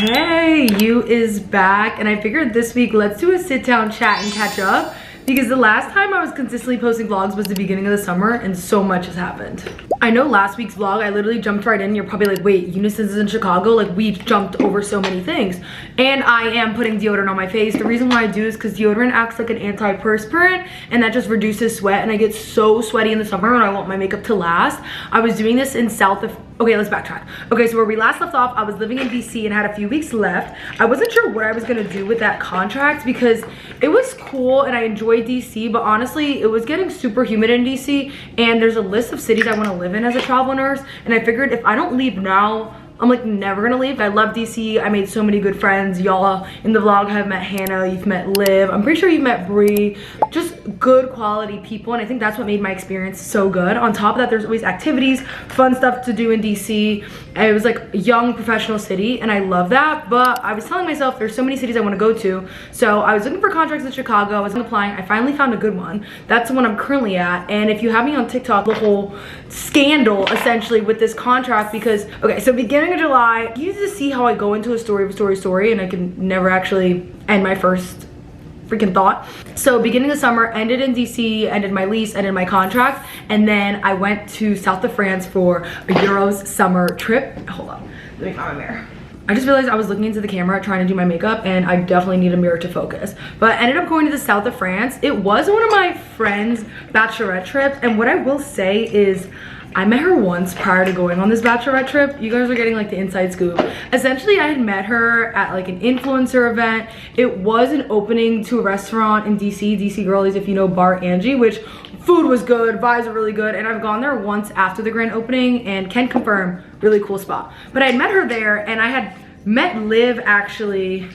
Hey, you is back, and I figured this week let's do a sit down chat and catch up, because the last time I was consistently posting vlogs was the beginning of the summer and so much has happened. I know last week's vlog I literally jumped right in. You're probably like, wait, Eunice is in Chicago? Like, we jumped over so many things. And I am putting deodorant on my face. The reason why I do is because deodorant acts like an antiperspirant, and that just reduces sweat, and I get so sweaty in the summer and I want my makeup to last. I was doing this in okay, let's backtrack. Okay, so where we last left off, I was living in DC and had a few weeks left. I wasn't sure what I was gonna do with that contract because it was cool and I enjoyed DC, but honestly, it was getting super humid in DC, and there's a list of cities I wanna live in as a travel nurse, and I figured if I don't leave now, I'm like never gonna leave. I love DC. I made so many good friends. Y'all in the vlog have met Hannah, you've met Liv. I'm pretty sure you've met Bree. Just good quality people, and I think that's what made my experience so good. On top of that, there's always activities, fun stuff to do in DC. And it was like a young professional city, and I love that. But I was telling myself there's so many cities I want to go to. So I was looking for contracts in Chicago. I was applying. I finally found a good one. That's the one I'm currently at. And if you have me on TikTok, the whole scandal essentially with this contract, because okay, so beginning of July, you just see how I go into a story, and I can never actually end my first freaking thought. So beginning of summer, ended in DC, ended my lease, ended my contract, and then I went to south of France for a Euros summer trip. Hold on, let me find my mirror. I just realized I was looking into the camera trying to do my makeup, and I definitely need a mirror to focus. But I ended up going to the south of France. It was one of my friends' bachelorette trips, and what I will say is I met her once prior to going on this bachelorette trip. You guys are getting like the inside scoop. Essentially, I had met her at like an influencer event. It was an opening to a restaurant in DC Girlies, if you know Bar Angie, which food was good, vibes were really good, and I've gone there once after the grand opening and can confirm, really cool spot. But I had met her there, and I had met Liv actually.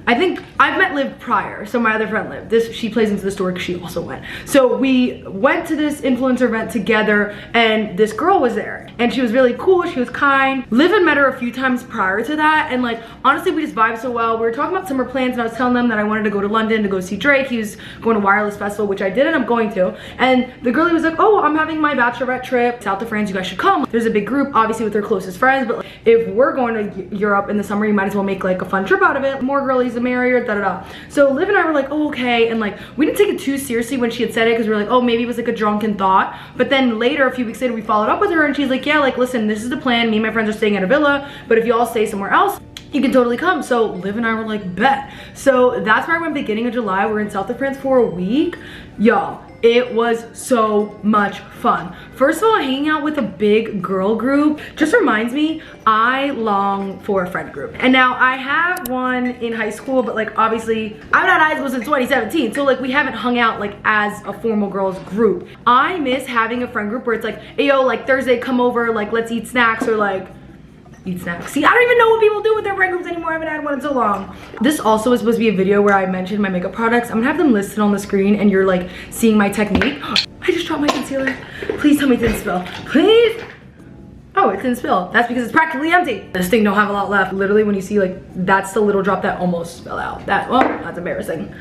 I think I've met Liv prior, so my other friend Liv. She plays into the story because she also went. So we went to this influencer event together, and this girl was there, and she was really cool, she was kind. Liv had met her a few times prior to that, and like honestly we just vibed so well. We were talking about summer plans, and I was telling them that I wanted to go to London to go see Drake. He was going to Wireless Festival, which I did end up going to, and the girlie was like, oh, I'm having my bachelorette trip south of France, you guys should come. There's a big group obviously with their closest friends, but like, if we're going to Europe in the summer, you might as well make like a fun trip out of it. More girlies the merrier, da-da-da. So Liv and I were like, oh, okay, and like we didn't take it too seriously when she had said it, because we were like, oh, maybe it was like a drunken thought. But then later, a few weeks later, we followed up with her, and she's like, yeah, like listen, this is the plan. Me and my friends are staying at a villa, but if you all stay somewhere else, you can totally come. So Liv and I were like, bet. So that's where I went beginning of July. We're in south of France for a week. Y'all, it was so much fun. First of all, hanging out with a big girl group just reminds me I long for a friend group. And now I have one in high school, but like obviously I've not high school since 2017, so like we haven't hung out like as a formal girls group. I miss having a friend group where it's like, hey yo, like Thursday come over, like let's eat snacks, or like eat snacks. See, I don't even know what people do with their friend groups anymore. I haven't had one in so long. This also is supposed to be a video where I mentioned my makeup products. I'm gonna have them listed on the screen, and you're like seeing my technique. I just dropped my concealer. Please tell me it didn't spill. Please. Oh, it didn't spill. That's because it's practically empty. This thing don't have a lot left. Literally, when you see like that's the little drop that almost fell out. Well, that's embarrassing.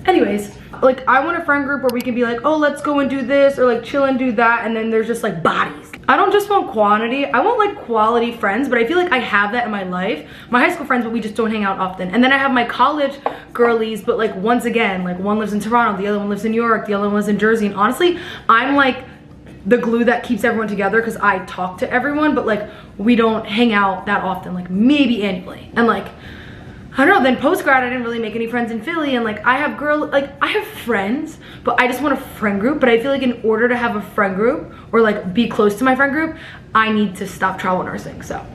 Anyways, like I want a friend group where we can be like, oh, let's go and do this, or like chill and do that, and then there's just like bodies. I don't just want quantity, I want like quality friends, but I feel like I have that in my life. My high school friends, but we just don't hang out often. And then I have my college girlies, but like once again, like one lives in Toronto, the other one lives in New York, the other one lives in Jersey, and honestly, I'm like the glue that keeps everyone together because I talk to everyone, but like we don't hang out that often, like maybe annually. And like I don't know, then post-grad I didn't really make any friends in Philly, and like I have I have friends, but I just want a friend group. But I feel like in order to have a friend group or like be close to my friend group, I need to stop travel nursing. So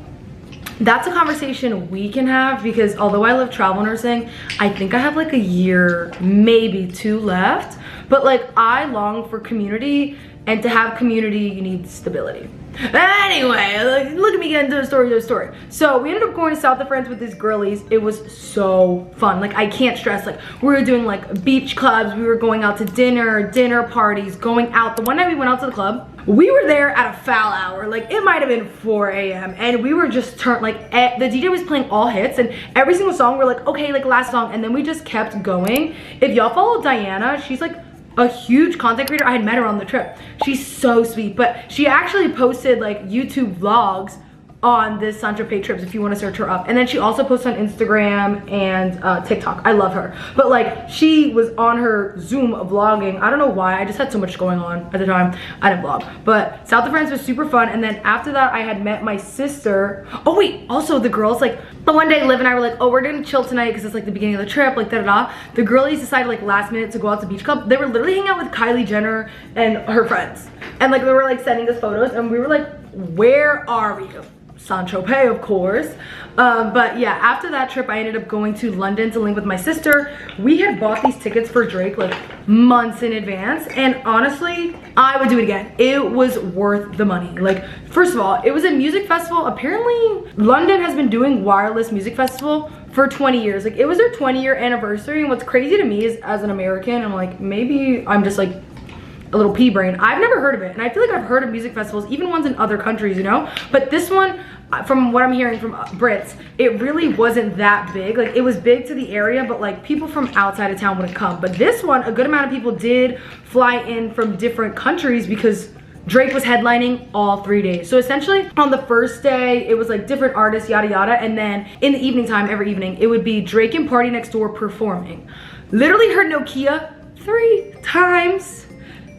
that's a conversation we can have, because although I love travel nursing, I think I have like a year, maybe 2 left. But like I long for community, and to have community, you need stability. Anyway, like, look at me getting to the story. So we ended up going to south of France with these girlies. It was so fun. Like I can't stress, like we were doing like beach clubs, we were going out to dinner parties, going out. The one night we went out to the club, we were there at a foul hour. Like it might have been 4 a.m. and we were just turned, like the DJ was playing all hits, and every single song we're like, okay, like last song, and then we just kept going. If y'all follow Diana, she's like a huge content creator. I had met her on the trip. She's so sweet, but she actually posted like YouTube vlogs on this Saint-Tropez trips if you want to search her up. And then she also posts on Instagram and TikTok. I love her. But like, she was on her Zoom vlogging. I don't know why, I just had so much going on at the time. I didn't vlog. But South of France was super fun. And then after that, I had met my sister. Oh wait, also the girls, like, the one day Liv and I were like, oh, we're gonna chill tonight because it's like the beginning of the trip, like da-da-da. The girlies decided like last minute to go out to Beach Club. They were literally hanging out with Kylie Jenner and her friends. And like, they were like sending us photos and we were like, where are we? Saint-Tropez, of course. But yeah, after that trip, I ended up going to London to link with my sister. We had bought these tickets for Drake like months in advance. And honestly, I would do it again. It was worth the money. Like, first of all, it was a music festival. Apparently, London has been doing wireless music festival for 20 years. Like, it was their 20-year anniversary. And what's crazy to me is, as an American, I'm like, maybe I'm just like a little pea brain. I've never heard of it. And I feel like I've heard of music festivals, even ones in other countries, you know? But this one, from what I'm hearing from Brits, it really wasn't that big. Like, it was big to the area, but like people from outside of town wouldn't come. But this one, a good amount of people did fly in from different countries because Drake was headlining all 3 days. So essentially on the first day, it was like different artists, yada yada. And then in the evening time, every evening, it would be Drake and Party Next Door performing. Literally heard Nokia 3 times.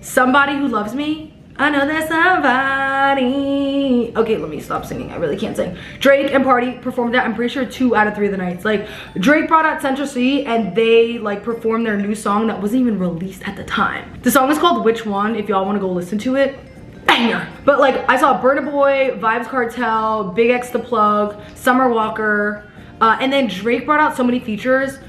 Somebody Who Loves Me. I know there's somebody. Okay, let me stop singing. I really can't sing. Drake and Party performed that, I'm pretty sure 2 out of 3 of the nights. Like, Drake brought out Central C and they like performed their new song that wasn't even released at the time. The song is called Which One, if y'all want to go listen to it. Banger. But like, I saw Burna Boy, Vibes Cartel, Big X The Plug, Summer Walker, and then Drake brought out so many features.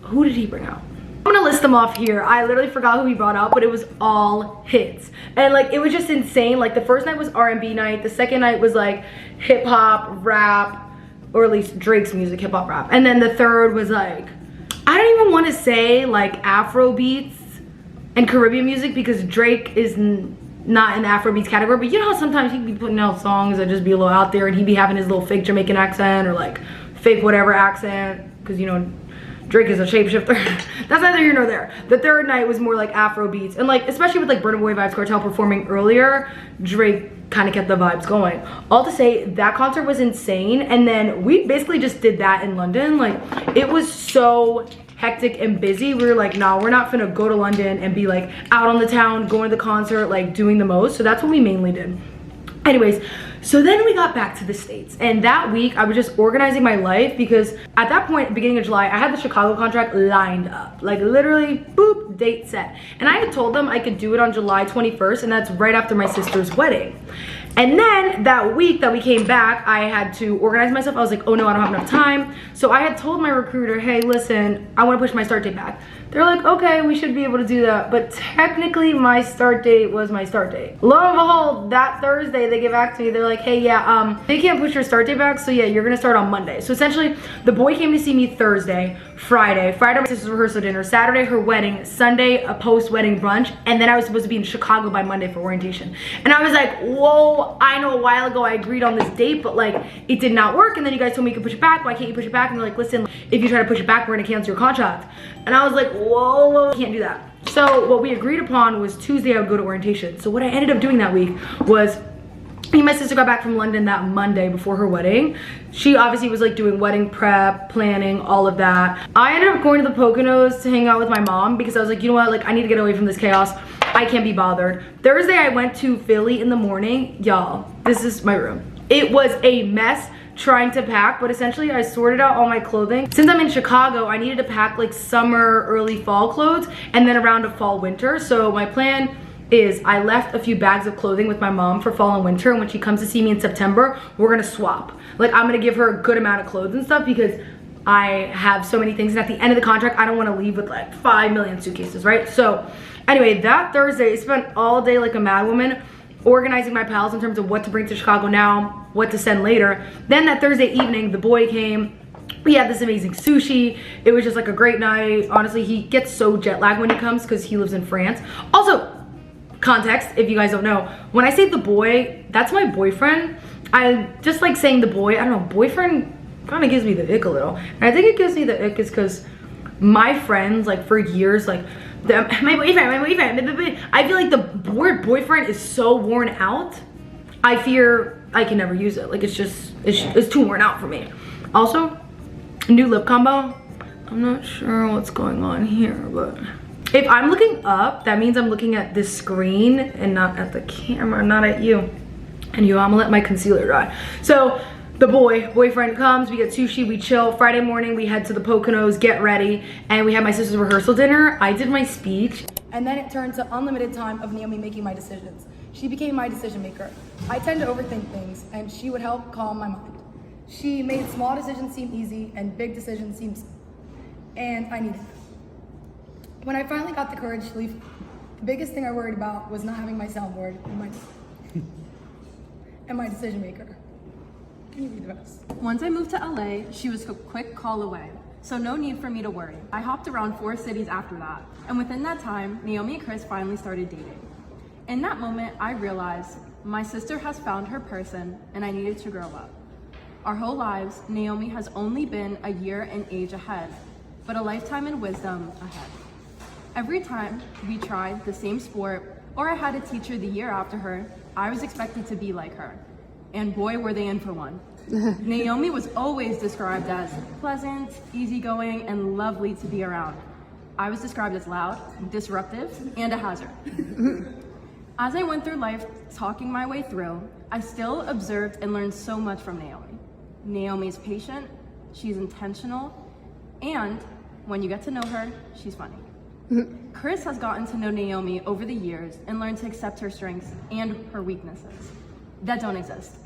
Who did he bring out? I'm gonna list them off here. I literally forgot who he brought out, but it was all hits. And like, it was just insane. Like, the first night was R&B night. The second night was like hip hop, rap, or at least Drake's music, hip hop, rap. And then the third was like, I don't even want to say like Afro beats and Caribbean music because Drake is not in the Afro beats category. But you know how sometimes he'd be putting out songs that just be a little out there and he'd be having his little fake Jamaican accent or like fake whatever accent, because you know, Drake is a shapeshifter. That's neither here nor there. The third night was more like Afro beats. And like, especially with like Burna Boy, Vibes Cartel performing earlier, Drake kind of kept the vibes going. All to say, that concert was insane. And then we basically just did that in London. Like, it was so hectic and busy. We were like, nah, we're not gonna go to London and be like out on the town, going to the concert, like doing the most. So that's what we mainly did. Anyways, so then we got back to the States, and that week I was just organizing my life because at that point, beginning of July, I had the Chicago contract lined up, like literally, boop, date set. And I had told them I could do it on July 21st, and that's right after my sister's wedding. And then that week that we came back, I had to organize myself. I was like, oh no, I don't have enough time. So I had told my recruiter, hey, listen, I want to push my start date back. They're like, okay, we should be able to do that. But technically my start date was my start date. Lo and behold, that Thursday they get back to me. They're like, hey, yeah, they can't push your start date back. So yeah, you're gonna start on Monday. So essentially the boy came to see me Thursday, Friday my sister's rehearsal dinner, Saturday her wedding, Sunday a post-wedding brunch, and then I was supposed to be in Chicago by Monday for orientation. And I was like, whoa, I know a while ago I agreed on this date, but like it did not work. And then you guys told me you could push it back. Why can't you push it back? And they're like, listen, if you try to push it back, we're gonna cancel your contract. And I was like, whoa, can't do that. So what we agreed upon was Tuesday I would go to orientation. So what I ended up doing that week was, me and my sister got back from London that Monday before her wedding. She obviously was like doing wedding prep, planning, all of that. I ended up going to the Poconos to hang out with my mom because I was like, you know what, like I need to get away from this chaos. I can't be bothered. Thursday I went to Philly in the morning. Y'all, this is my room. It was a mess trying to pack, but essentially I sorted out all my clothing. Since I'm in Chicago, I needed to pack like summer, early fall clothes and then around to fall, winter. So my plan is I left a few bags of clothing with my mom for fall and winter, and when she comes to see me in September, we're gonna swap. Like, I'm gonna give her a good amount of clothes and stuff because I have so many things, and at the end of the contract, I don't wanna leave with like 5 million suitcases, right? So anyway, that Thursday, I spent all day like a mad woman organizing my pals in terms of what to bring to Chicago now, what to send later. Then that Thursday evening, the boy came. We had this amazing sushi. It was just like a great night. Honestly, he gets so jet lagged when he comes because he lives in France. Also, context, if you guys don't know, when I say the boy, that's my boyfriend. I just like saying the boy. I don't know, boyfriend kind of gives me the ick a little. And I think it gives me the ick is because my friends, like for years, like my boyfriend. I feel like the word boyfriend is so worn out. I I can never use it. Like it's too worn out for me. Also, new lip combo. I'm not sure what's going on here, but if I'm looking up, that means I'm looking at this screen and not at the camera, not at you. And I'm gonna let my concealer dry. So the boyfriend comes, we get sushi, we chill. Friday morning, we head to the Poconos, get ready, and we have my sister's rehearsal dinner. I did my speech, and then it turned to unlimited time of Naomi making my decisions. She became my decision maker. I tend to overthink things, and she would help calm my mind. She made small decisions seem easy, and big decisions seem simple. And I needed it. When I finally got the courage to leave, the biggest thing I worried about was not having my soundboard and my decision maker. Can you read the rest? Once I moved to LA, she was a quick call away, so no need for me to worry. I hopped around 4 cities after that, and within that time, Naomi and Chris finally started dating. In that moment, I realized my sister has found her person, and I needed to grow up. Our whole lives, Naomi has only been a year in age ahead, but a lifetime in wisdom ahead. Every time we tried the same sport, or I had a teacher the year after her, I was expected to be like her. And boy, were they in for one. Naomi was always described as pleasant, easygoing, and lovely to be around. I was described as loud, disruptive, and a hazard. As I went through life talking my way through, I still observed and learned so much from Naomi. Naomi's patient, she's intentional, and when you get to know her, she's funny. Chris has gotten to know Naomi over the years and learned to accept her strengths and her weaknesses that don't exist.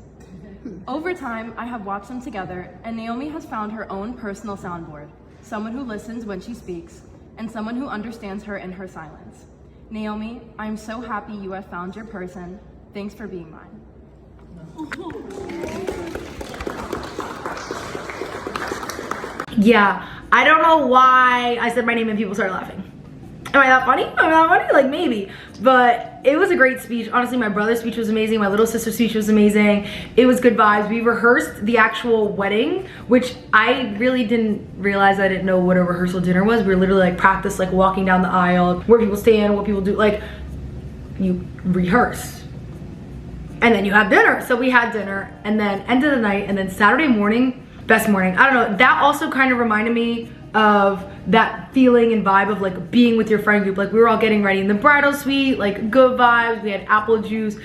Over time, I have watched them together, and Naomi has found her own personal soundboard, someone who listens when she speaks, and someone who understands her in her silence. Naomi, I'm so happy you have found your person. Thanks for being mine. Yeah, I don't know why I said my name and people started laughing. Am I that funny? Am I that funny? Like, maybe. But it was a great speech. Honestly, my brother's speech was amazing. My little sister's speech was amazing. It was good vibes. We rehearsed the actual wedding, which I really didn't realize. I didn't know what a rehearsal dinner was. We were literally like practice, like walking down the aisle, where people stand, what people do. Like, you rehearse. And then you have dinner. So we had dinner, and then end of the night, and then Saturday morning, best morning. I don't know. That also kind of reminded me of that feeling and vibe of like being with your friend group. Like, we were all getting ready in the bridal suite, like good vibes. We had apple juice,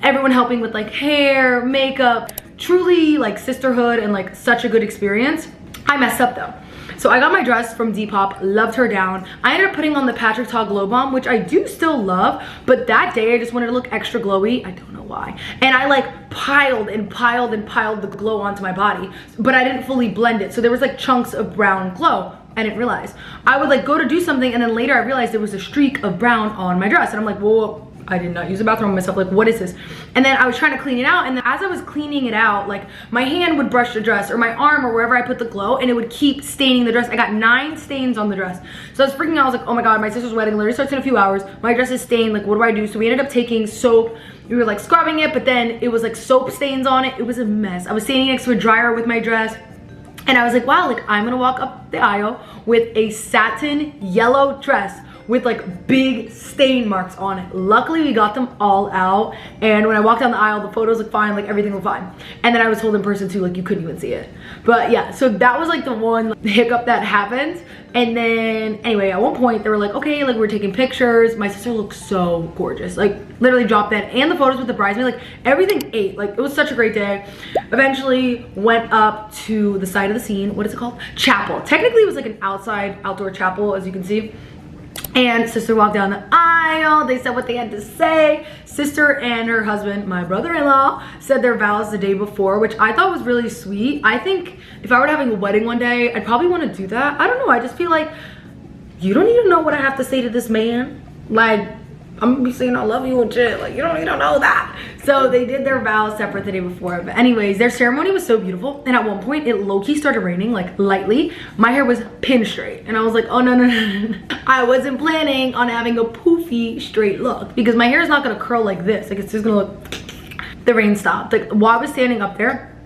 everyone helping with like hair, makeup, truly like sisterhood and like such a good experience. I messed up though. So I got my dress from Depop, loved her down. I ended up putting on the Patrick Ta Glow Bomb, which I do still love, but that day I just wanted to look extra glowy. I don't know why. And I like piled and piled and piled the glow onto my body, but I didn't fully blend it. So there was like chunks of brown glow. I didn't realize. I would like go to do something, and then later I realized there was a streak of brown on my dress, and I'm like, whoa, I did not use the bathroom on myself. Like, what is this? And then I was trying to clean it out, and then as I was cleaning it out, like my hand would brush the dress or my arm or wherever I put the glow, and it would keep staining the dress. I got 9 stains on the dress. So I was freaking out. I was like, oh my god, my sister's wedding literally starts in a few hours. My dress is stained. Like, what do I do? So we ended up taking soap. We were like scrubbing it, but then it was like soap stains on it. It was a mess. I was standing next to a dryer with my dress. And I was like, wow, like I'm gonna walk up the aisle with a satin yellow dress with like big stain marks on it. Luckily, we got them all out. And when I walked down the aisle, the photos looked fine, like everything looked fine. And then I was told in person too, like you couldn't even see it. But yeah, so that was like the one hiccup that happened. And then anyway, at one point they were like, okay, like we're taking pictures. My sister looked so gorgeous, like literally dropped dead. And the photos with the bridesmaid, like everything ate. Like it was such a great day. Eventually went up to the side of the scene. What is it called? Chapel. Technically it was like an outdoor chapel, as you can see. And sister walked down the aisle. They said what they had to say. Sister and her husband, my brother-in-law, said their vows the day before, which I thought was really sweet. I think if I were having a wedding one day, I'd probably want to do that. I don't know. I just feel like you don't need to know what I have to say to this man. Like, I'm gonna be saying I love you and shit. Like, you don't know that. So they did their vows separate the day before. But anyways, their ceremony was so beautiful. And at one point, it low-key started raining, like lightly. My hair was pin straight. And I was like, oh no, no, no, no. I wasn't planning on having a poofy straight look because my hair is not gonna curl like this. Like, it's just gonna look. The rain stopped. Like, while I was standing up there,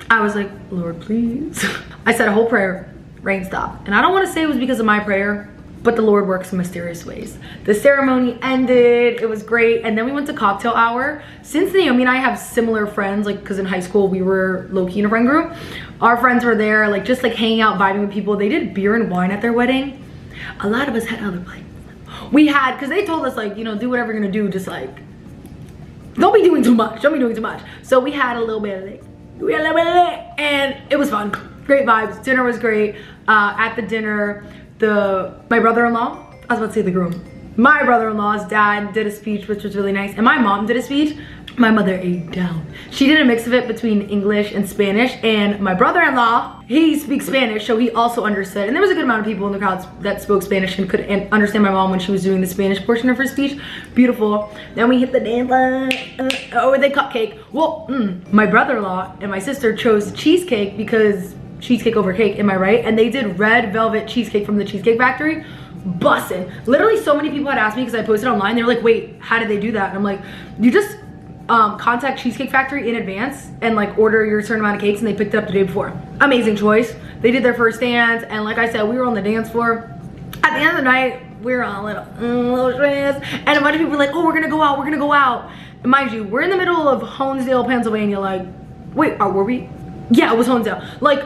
I was like, Lord, please. I said a whole prayer, rain stopped. And I don't wanna say it was because of my prayer. but the Lord works in mysterious ways. The ceremony ended, it was great, and then we went to cocktail hour. Since Naomi and I have similar friends, like, because in high school we were low-key in a friend group, our friends were there, like, just like hanging out, vibing with people. They did beer and wine at their wedding. A lot of us had other plans. We had, because they told us, like, you know, do whatever you're gonna do, just like, don't be doing too much, don't be doing too much. So we had a little bit of it, and it was fun. Great vibes, dinner was great. At the dinner, my brother-in-law, I was about to say the groom, my brother-in-law's dad did a speech, which was really nice, and my mom did a speech. My mother ate down. She did a mix of it between English and Spanish, and my brother-in-law, he speaks Spanish, so he also understood. And there was a good amount of people in the crowd that spoke Spanish and could understand my mom when she was doing the Spanish portion of her speech. Beautiful. Then we hit the dance, with a cupcake. Well, my brother-in-law and my sister chose cheesecake because cheesecake over cake, am I right? And they did red velvet cheesecake from the Cheesecake Factory. Bussin'. Literally so many people had asked me because I posted online. They were like, wait, how did they do that? And I'm like, you just contact Cheesecake Factory in advance and like order your certain amount of cakes, and they picked it up the day before. Amazing choice. They did their first dance, and like I said, we were on the dance floor. At the end of the night, we were on a little stress, and a bunch of people were like, oh, we're gonna go out, we're gonna go out. And mind you, we're in the middle of Honesdale, Pennsylvania. Like, wait, were we? Yeah, it was Honesdale. Like,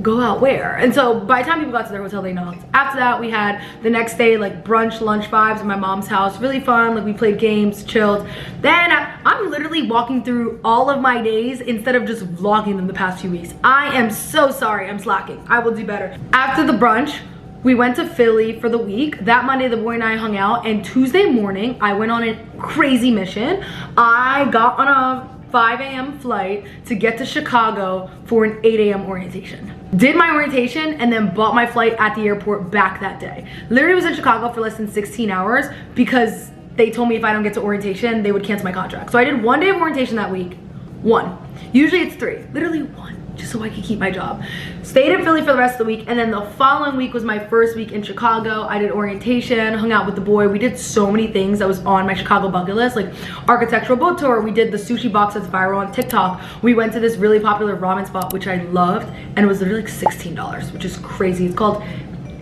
go out where? And so by the time people got to their hotel, they knocked. After that, we had the next day like brunch, lunch vibes at my mom's house. Really fun. Like, we played games, chilled. Then I'm literally walking through all of my days instead of just vlogging them the past few weeks. I am so sorry. I'm slacking. I will do better. After the brunch, we went to Philly for the week. That Monday, the boy and I hung out, and Tuesday morning, I went on a crazy mission. I got on a 5 a.m. flight to get to Chicago for an 8 a.m. orientation. Did my orientation and then bought my flight at the airport back that day. Literally was in Chicago for less than 16 hours because they told me if I don't get to orientation, they would cancel my contract. So I did 1 day of orientation that week. 1. Usually it's 3. Literally 1. Just so I could keep my job. Stayed in Philly for the rest of the week, and then the following week was my first week in Chicago. I did orientation, hung out with the boy. We did so many things that was on my Chicago bucket list, like architectural boat tour. We did the sushi box that's viral on TikTok. We went to this really popular ramen spot, which I loved, and it was literally like $16, which is crazy. It's called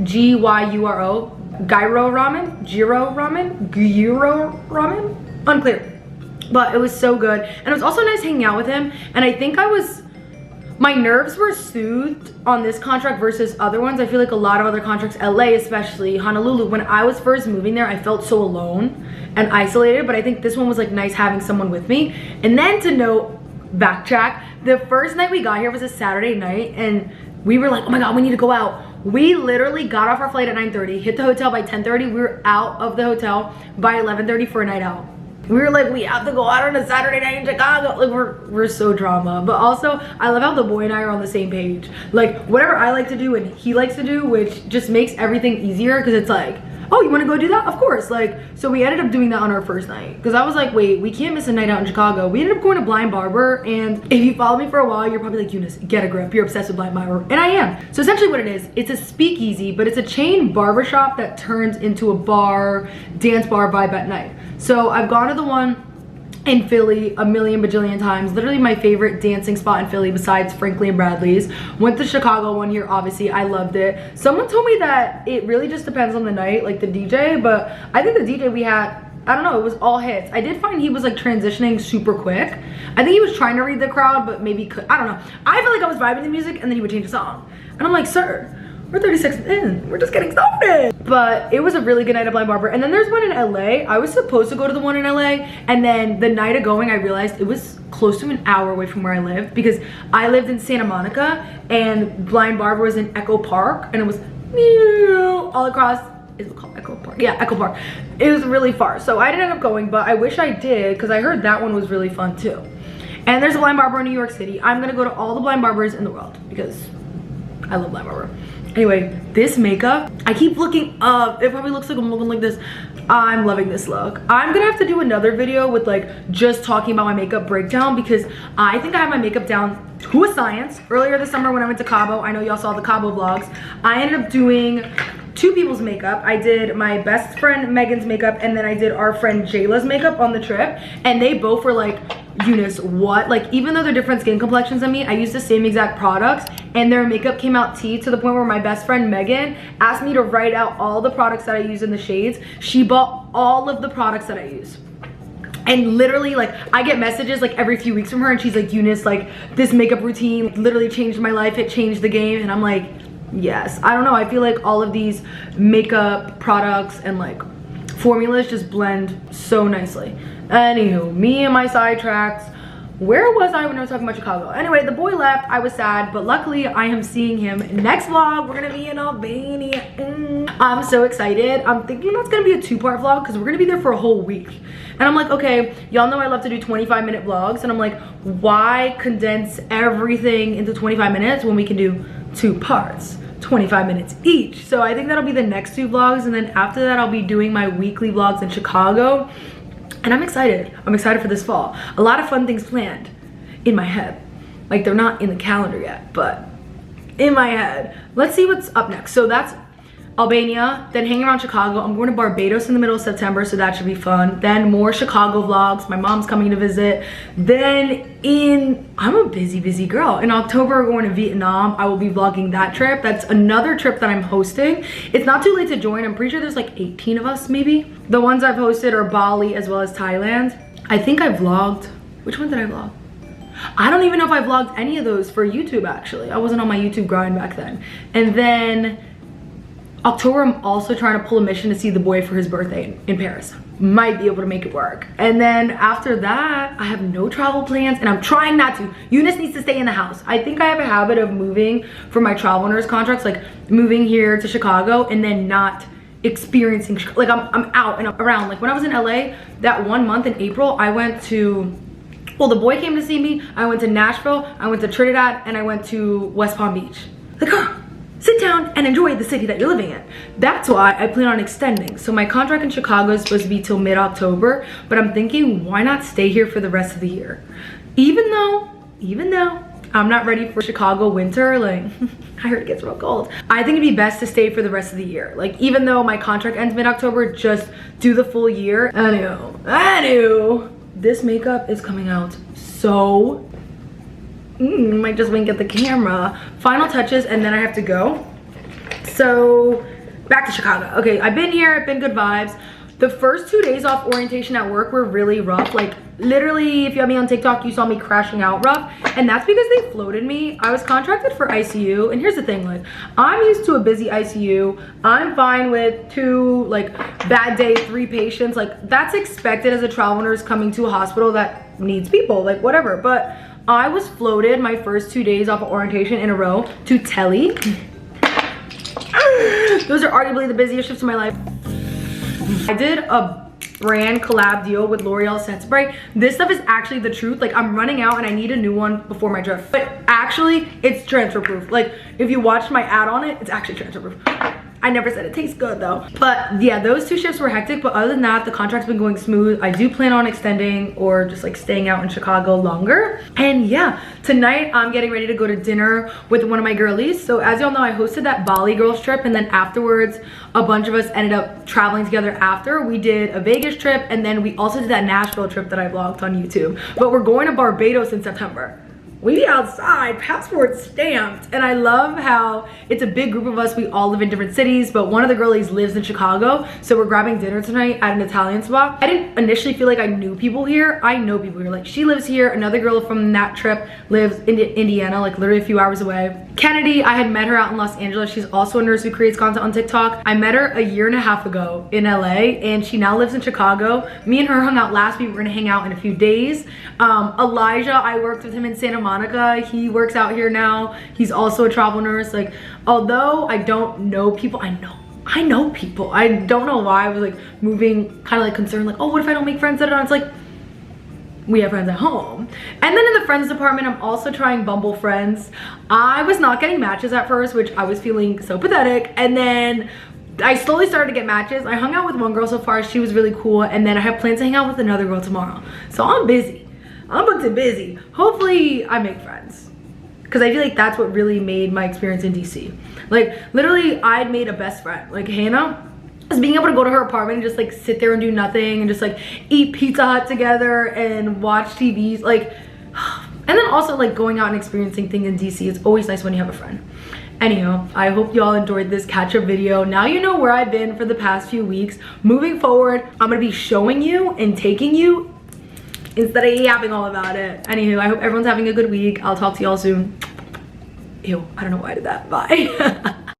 Gyuro, Gyro ramen, unclear. But it was so good, and it was also nice hanging out with him, and I think my nerves were soothed on this contract versus other ones. I feel like a lot of other contracts, LA especially, Honolulu, when I was first moving there, I felt so alone and isolated, but I think this one was like nice having someone with me. And then to note, backtrack, the first night we got here was a Saturday night, and we were like, oh my God, we need to go out. We literally got off our flight at 9:30, hit the hotel by 10:30. We were out of the hotel by 11:30 for a night out. We were like, we have to go out on a Saturday night in Chicago. Like, we're so drama. But also, I love how the boy and I are on the same page. Like, whatever I like to do and he likes to do, which just makes everything easier, because it's like, oh, you want to go do that? Of course. Like, so we ended up doing that on our first night, because I was like, wait, we can't miss a night out in Chicago. We ended up going to Blind Barber, and if you follow me for a while, you're probably like, Eunice, get a grip. You're obsessed with Blind Barber. And I am. So essentially what it is, it's a speakeasy, but it's a chain barbershop that turns into a bar, dance bar vibe at night. So I've gone to the one in Philly a million bajillion times. Literally my favorite dancing spot in Philly besides Frankly and Bradley's. Went to the Chicago one here, obviously. I loved it. Someone told me that it really just depends on the night, like the DJ, but I think the DJ we had, I don't know, it was all hits. I did find he was like transitioning super quick. I think he was trying to read the crowd, but maybe could, I don't know. I feel like I was vibing to music and then he would change the song. And I'm like, sir, we're 30 seconds in, we're just getting started. But it was a really good night at Blind Barber. And then there's one in LA. I was supposed to go to the one in LA, and then the night of going, I realized it was close to an hour away from where I lived, because I lived in Santa Monica and Blind Barber was in Echo Park, and it was all across, is it called Echo Park? Yeah, Echo Park. It was really far. So I didn't end up going, but I wish I did, because I heard that one was really fun too. And there's a Blind Barber in New York City. I'm gonna go to all the Blind Barbers in the world because I love Blind Barber. Anyway, this makeup, I keep looking up. It probably looks like I'm looking like this. I'm loving this look. I'm gonna have to do another video with like just talking about my makeup breakdown, because I think I have my makeup down to a science. Earlier this summer when I went to Cabo, I know y'all saw the Cabo vlogs, I ended up doing 2 people's makeup. I did my best friend Megan's makeup, and then I did our friend Jayla's makeup on the trip, and they both were like Eunice, what? Like, even though they're different skin complexions than me, I use the same exact products, and their makeup came out tea, to the point where my best friend Megan asked me to write out all the products that I use in the shades. She bought all of the products that I use. And literally, like, I get messages like every few weeks from her, and she's like, Eunice, like, this makeup routine literally changed my life. It changed the game. And I'm like, yes. I don't know, I feel like all of these makeup products and like formulas just blend so nicely. Anywho, me and my sidetracks. Where was I when I was talking about Chicago? Anyway, the boy left. I was sad, but luckily I am seeing him next vlog. We're gonna be in Albania. I'm so excited. I'm thinking that's gonna be a 2-part vlog because we're gonna be there for a whole week. And I'm like, okay, y'all know I love to do 25-minute vlogs, and I'm like, why condense everything into 25 minutes when we can do 2 parts, 25 minutes each? So I think that'll be the next 2 vlogs, and then after that I'll be doing my weekly vlogs in Chicago. And I'm excited. I'm excited for this fall. A lot of fun things planned in my head. Like, they're not in the calendar yet, but in my head. Let's see what's up next. So that's Albania, then hanging around Chicago. I'm going to Barbados in the middle of September, so that should be fun. Then more Chicago vlogs. My mom's coming to visit. Then I'm a busy girl. In October, we're going to Vietnam. I will be vlogging that trip. That's another trip that I'm hosting. It's not too late to join. I'm pretty sure there's like 18 of us, maybe. The ones I've hosted are Bali as well as Thailand. I think I vlogged. Which one did I vlog? I don't even know if I vlogged any of those for YouTube, actually. I wasn't on my YouTube grind back then. And then October, I'm also trying to pull a mission to see the boy for his birthday in Paris. Might be able to make it work. And then after that, I have no travel plans, and I'm trying not to. Eunice needs to stay in the house. I think I have a habit of moving for my travel nurse contracts, like moving here to Chicago and then not experiencing, like I'm out and around. Like when I was in LA, that 1 month in April, I went to, well, the boy came to see me. I went to Nashville, I went to Trinidad, and I went to West Palm Beach. Like, sit down and enjoy the city that you're living in. That's why I plan on extending. So my contract in Chicago is supposed to be till mid-October, but I'm thinking, why not stay here for the rest of the year? Even though I'm not ready for Chicago winter, like, I heard it gets real cold. I think it'd be best to stay for the rest of the year. Like, even though my contract ends mid-October, just do the full year. Anywho, this makeup is coming out so might just wink at the camera. Final touches, and then I have to go. So back to Chicago. Okay, I've been here, I've been good vibes. The first 2 days off orientation at work were really rough. Like, literally, if you have me on TikTok, you saw me crashing out rough, and that's because they floated me. I was contracted for ICU, and here's the thing, like, I'm used to a busy ICU. I'm fine with 2, like, bad day, 3 patients. Like, that's expected as a travel nurse coming to a hospital that needs people, like, whatever. But I was floated my first 2 days off of orientation in a row to Telly. Those are arguably the busiest shifts of my life. I did a brand collab deal with L'Oreal Set Spray. This stuff is actually the truth. Like, I'm running out and I need a new one before my trip. But actually, it's transfer proof. Like, if you watch my ad on it, it's actually transfer proof. I never said it tastes good though. But yeah, those 2 shifts were hectic, but other than that, the contract's been going smooth. I do plan on extending or just like staying out in Chicago longer. And yeah, tonight I'm getting ready to go to dinner with one of my girlies. So as y'all know, I hosted that Bali girls trip, and then afterwards, a bunch of us ended up traveling together after. We did a Vegas trip, and then we also did that Nashville trip that I vlogged on YouTube. But we're going to Barbados in September. We be outside, passport stamped. And I love how it's a big group of us. We all live in different cities, but one of the girlies lives in Chicago. So we're grabbing dinner tonight at an Italian spot. I didn't initially feel like I knew people here. I know people here. Like, she lives here. Another girl from that trip lives in Indiana, like literally a few hours away. Kennedy, I had met her out in Los Angeles. She's also a nurse who creates content on TikTok. I met her 1.5 years ago in LA, and she now lives in Chicago. Me and her hung out last week. We're gonna hang out in a few days. Elijah, I worked with him in Santa Monica. He works out here now. He's also a travel nurse. Like, although I don't know people, I know people. I don't know why I was like moving kind of like concerned, like, oh, what if I don't make friends? It's like, we have friends at home. And then in the friends department, I'm also trying Bumble Friends. I was not getting matches at first, which I was feeling so pathetic. And then I slowly started to get matches. I hung out with one girl so far. She was really cool. And then I have plans to hang out with another girl tomorrow. So I'm busy. I'm booked and busy. Hopefully I make friends, because I feel like that's what really made my experience in DC. Like, literally, I'd made a best friend. Like, Hannah, Just being able to go to her apartment and just like sit there and do nothing and just like eat Pizza Hut together and watch TVs, like, and then also like going out and experiencing things in DC. It's always nice when you have a friend. Anyhow, I hope y'all enjoyed this catch-up video. Now you know where I've been for the past few weeks. Moving forward, I'm gonna be showing you and taking you instead of yapping all about it. Anywho, I hope everyone's having a good week. I'll talk to y'all soon. Ew, I don't know why I did that. Bye.